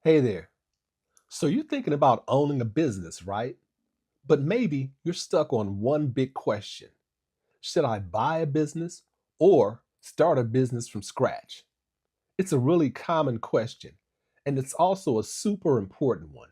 Hey there. So you're thinking about owning a business, right? But maybe you're stuck on one big question. Should I buy a business or start a business from scratch? It's a really common question, and it's also a super important one.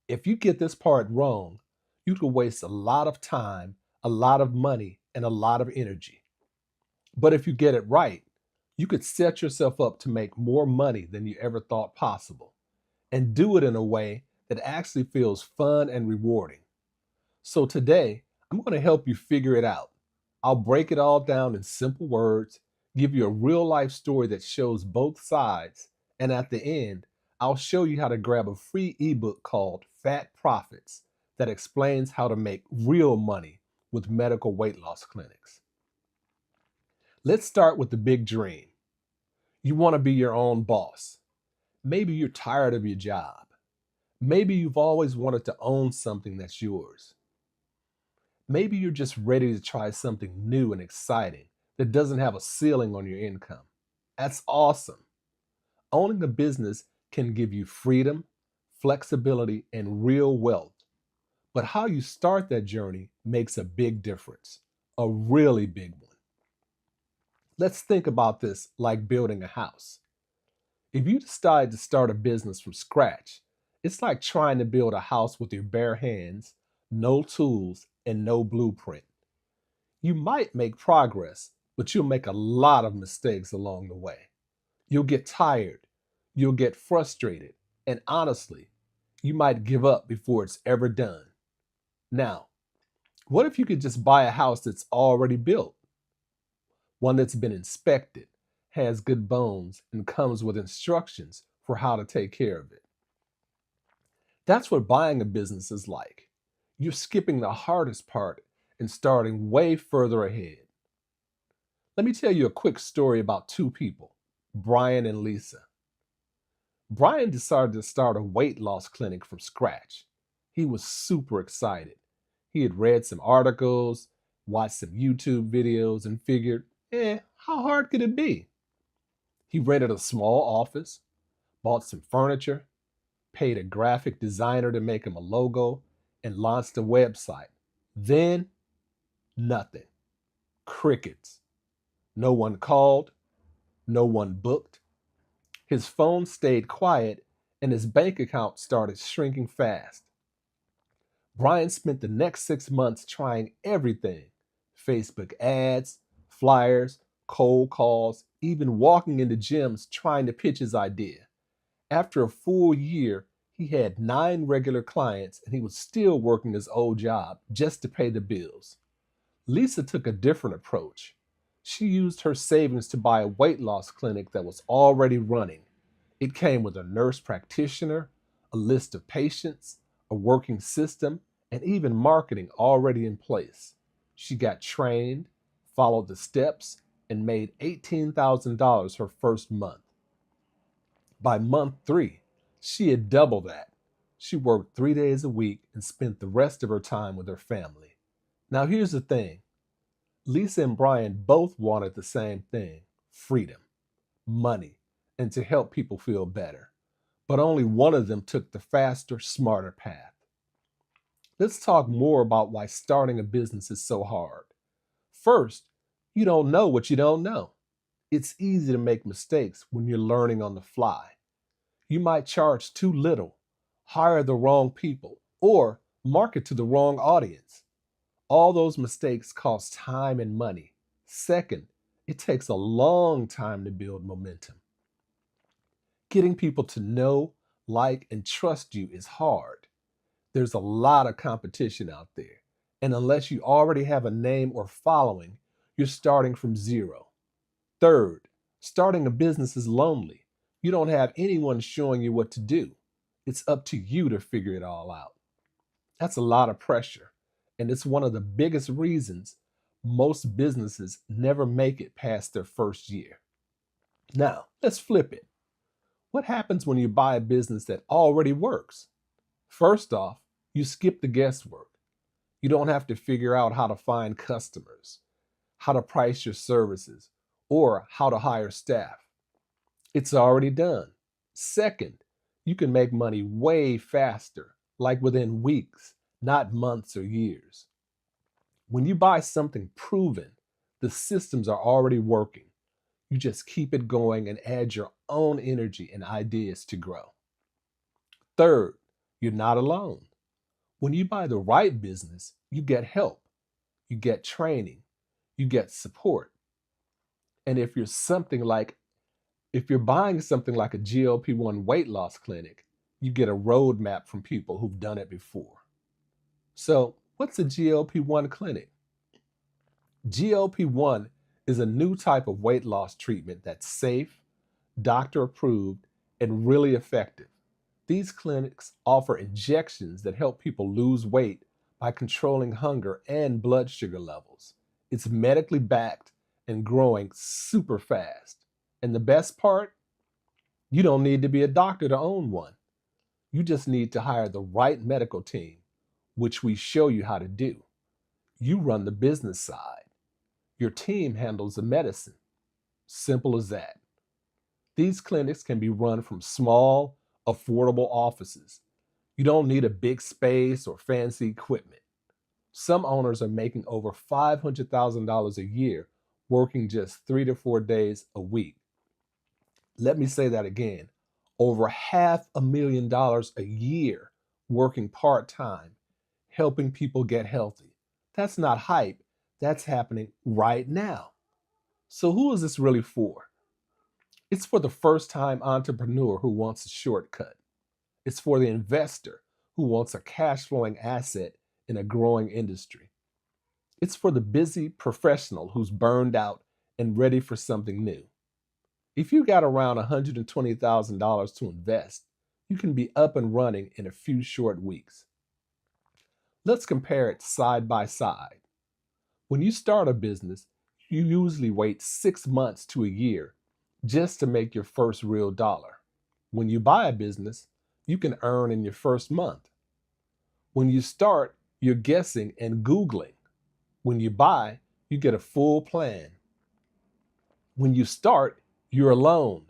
If you get this part wrong, you could waste a lot of time, a lot of money, and a lot of energy. But if you get it right, you could set yourself up to make more money than you ever thought possible and do it in a way that actually feels fun and rewarding. So today, I'm going to help you figure it out. I'll break it all down in simple words, give you a real life story that shows both sides, and at the end, I'll show you how to grab a free ebook called Fat Profits that explains how to make real money with medical weight loss clinics. Let's start with the big dream. You want to be your own boss. Maybe you're tired of your job. Maybe you've always wanted to own something that's yours. Maybe you're just ready to try something new and exciting that doesn't have a ceiling on your income. That's awesome. Owning a business can give you freedom, flexibility, and real wealth. But how you start that journey makes a big difference, a really big one. Let's think about this like building a house. If you decide to start a business from scratch, it's like trying to build a house with your bare hands, no tools, and no blueprint. You might make progress, but you'll make a lot of mistakes along the way. You'll get tired, you'll get frustrated, and honestly, you might give up before it's ever done. Now, what if you could just buy a house that's already built, one that's been inspected, has good bones, and comes with instructions for how to take care of it? That's what buying a business is like. You're skipping the hardest part and starting way further ahead. Let me tell you a quick story about two people, Brian and Lisa. Brian decided to start a weight loss clinic from scratch. He was super excited. He had read some articles, watched some YouTube videos, and figured, how hard could it be? He rented a small office, bought some furniture, paid a graphic designer to make him a logo, and launched a website. Then, nothing. Crickets. No one called, no one booked. His phone stayed quiet, and his bank account started shrinking fast. Brian spent the next 6 months trying everything: Facebook ads, flyers, cold calls, even walking into gyms trying to pitch his idea. After a full year, he had 9 regular clients and he was still working his old job just to pay the bills. Lisa took a different approach. She used her savings to buy a weight loss clinic that was already running. It came with a nurse practitioner, a list of patients, a working system, and even marketing already in place. She got trained, followed the steps, and made $18,000 her first month. By month 3, she had doubled that. She worked 3 days a week and spent the rest of her time with her family. Now, here's the thing: Lisa and Brian both wanted the same thing: freedom, money, and to help people feel better. But only one of them took the faster, smarter path. Let's talk more about why starting a business is so hard. First, you don't know what you don't know. It's easy to make mistakes when you're learning on the fly. You might charge too little, hire the wrong people, or market to the wrong audience. All those mistakes cost time and money. Second, it takes a long time to build momentum. Getting people to know, like, and trust you is hard. There's a lot of competition out there. And unless you already have a name or following, you're starting from zero. Third, starting a business is lonely. You don't have anyone showing you what to do. It's up to you to figure it all out. That's a lot of pressure. And it's one of the biggest reasons most businesses never make it past their first year. Now, let's flip it. What happens when you buy a business that already works? First off, you skip the guesswork. You don't have to figure out how to find customers, how to price your services, or how to hire staff. It's already done. Second, You can make money way faster, like within weeks, not months or years. When you buy something proven, the systems are already working. You just keep it going and add your own energy and ideas to grow. Third, you're not alone. When you buy the right business, you get help, you get training, you get support. And if you're buying something like a GLP-1 weight loss clinic, you get a roadmap from people who've done it before. So, what's a GLP-1 clinic? GLP-1 is a new type of weight loss treatment that's safe, doctor approved, and really effective. These clinics offer injections that help people lose weight by controlling hunger and blood sugar levels. It's medically backed and growing super fast. And the best part, you don't need to be a doctor to own one. You just need to hire the right medical team, which we show you how to do. You run the business side. Your team handles the medicine. Simple as that. These clinics can be run from small, affordable offices. You don't need a big space or fancy equipment. Some owners are making over $500,000 a year working just 3 to 4 days a week. Let me say that again. Over $500,000 a year working part time, helping people get healthy. That's not hype. That's happening right now. So, who is this really for? It's for the first time entrepreneur who wants a shortcut. It's for the investor who wants a cash flowing asset in a growing industry. It's for the busy professional who's burned out and ready for something new. If you got around $120,000 to invest, you can be up and running in a few short weeks. Let's compare it side by side. When you start a business, you usually wait 6 months to a year just to make your first real dollar. When you buy a business, you can earn in your first month. When you start, you're guessing and Googling. When you buy, you get a full plan. When you start, you're alone.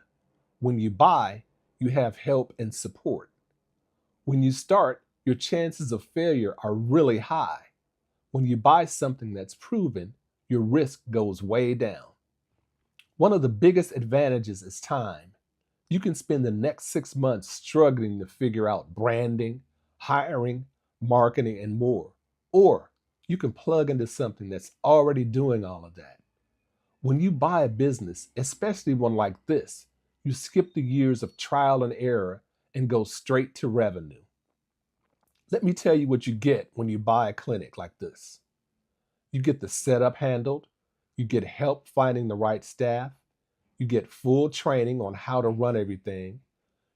When you buy, you have help and support. When you start, your chances of failure are really high. When you buy something that's proven, your risk goes way down. One of the biggest advantages is time. You can spend the next 6 months struggling to figure out branding, hiring, marketing, and more. Or you can plug into something that's already doing all of that. When you buy a business, especially one like this, you skip the years of trial and error and go straight to revenue. Let me tell you what you get when you buy a clinic like this. You get the setup handled, you get help finding the right staff, you get full training on how to run everything,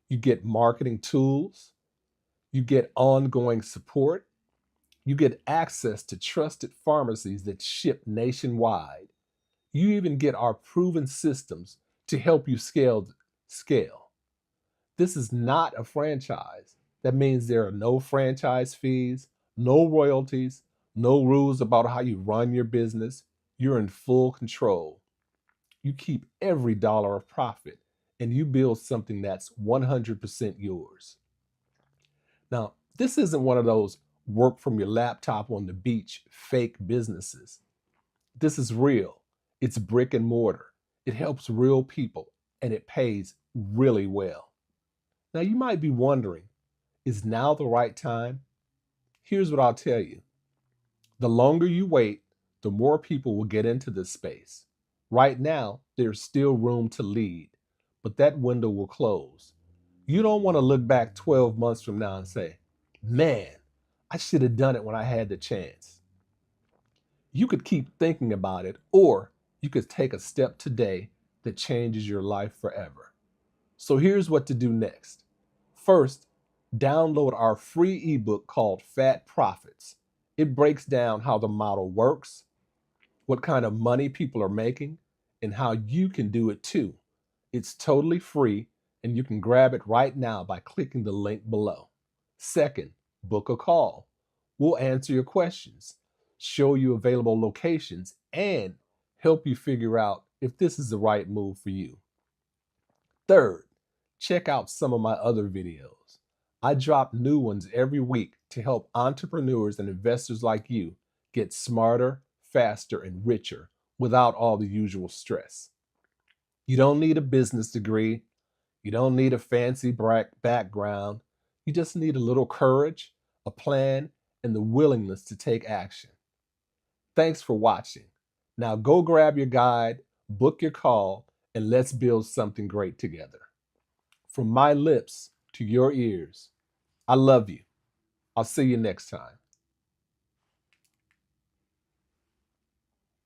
you get marketing tools, you get ongoing support, you get access to trusted pharmacies that ship nationwide. You even get our proven systems to help you scale. This is not a franchise. That means there are no franchise fees, no royalties, no rules about how you run your business. You're in full control. You keep every dollar of profit and you build something that's 100% yours. Now, this isn't one of those work from your laptop on the beach fake businesses. This is real. It's brick and mortar. It helps real people and it pays really well. Now, you might be wondering, is now the right time? Here's what I'll tell you. The longer you wait, the more people will get into this space. Right now, there's still room to lead, but that window will close. You don't want to look back 12 months from now and say, man, I should have done it when I had the chance. You could keep thinking about it, or you could take a step today that changes your life forever. So here's what to do next. First, download our free ebook called Fat Profits. It breaks down how the model works, what kind of money people are making, and how you can do it too. It's totally free, and you can grab it right now by clicking the link below. Second, book a call. We'll answer your questions, show you available locations, and help you figure out if this is the right move for you. Third, Check out some of my other videos. I drop new ones every week to help entrepreneurs and investors like you get smarter, faster, and richer without all the usual stress. You don't need a business degree. You don't need a fancy background. You just need a little courage, a plan, and the willingness to take action. Thanks for watching. Now go grab your guide, book your call, and let's build something great together. From my lips to your ears, I love you. I'll see you next time.